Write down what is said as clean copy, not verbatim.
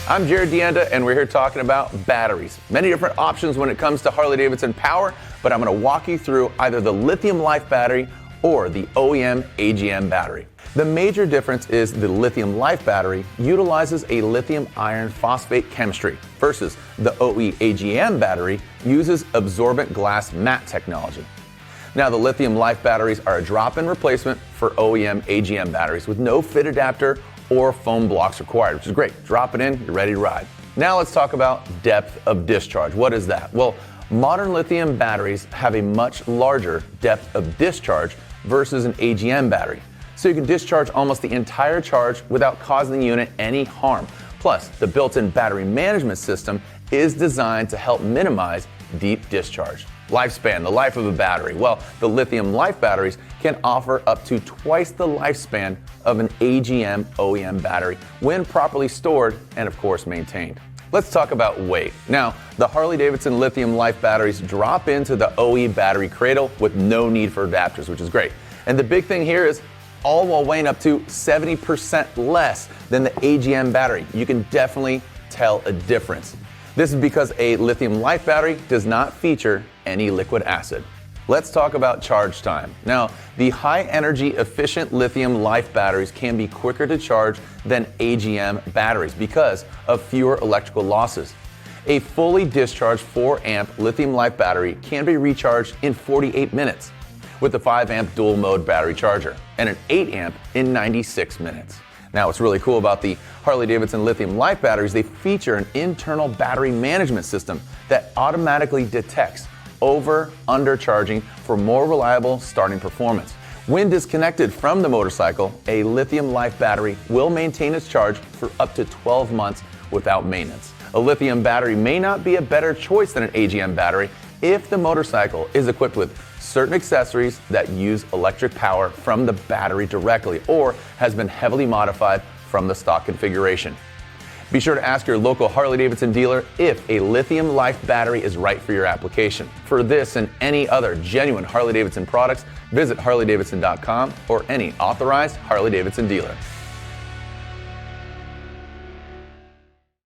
I'm Jared Deanda, and we're here talking about batteries. Many different options when it comes to Harley-Davidson power, but I'm going to walk you through either the lithium life battery or the OEM AGM battery. The major difference is the lithium life battery utilizes a lithium iron phosphate chemistry versus the OE AGM battery uses absorbent glass mat technology. Now, the lithium life batteries are a drop-in replacement for OEM AGM batteries with no fit adapter or foam blocks required, which is great. Drop it in, you're ready to ride. Now let's talk about depth of discharge. What is that? Well, modern lithium batteries have a much larger depth of discharge versus an AGM battery. So you can discharge almost the entire charge without causing the unit any harm. Plus, the built-in battery management system is designed to help minimize deep discharge. Lifespan, the life of a battery. Well, the lithium life batteries can offer up to twice the lifespan of an AGM OEM battery when properly stored and, of course, maintained. Let's talk about weight. Now, the Harley-Davidson lithium life batteries drop into the OE battery cradle with no need for adapters, which is great. And the big thing here is all while weighing up to 70% less than the AGM battery. You can definitely tell a difference. This is because a lithium life battery does not feature any liquid acid. Let's talk about charge time. Now, the high energy efficient lithium life batteries can be quicker to charge than AGM batteries because of fewer electrical losses. A fully discharged 4 amp lithium life battery can be recharged in 48 minutes with a 5 amp dual mode battery charger and an 8 amp in 96 minutes. Now, what's really cool about the Harley-Davidson lithium life batteries, they feature an internal battery management system that automatically detects undercharging for more reliable starting performance. When disconnected from the motorcycle, a lithium life battery will maintain its charge for up to 12 months without maintenance. A lithium battery may not be a better choice than an AGM battery if the motorcycle is equipped with certain accessories that use electric power from the battery directly or has been heavily modified from the stock configuration. Be sure to ask your local Harley-Davidson dealer if a lithium life battery is right for your application. For this and any other genuine Harley-Davidson products, visit harleydavidson.com or any authorized Harley-Davidson dealer.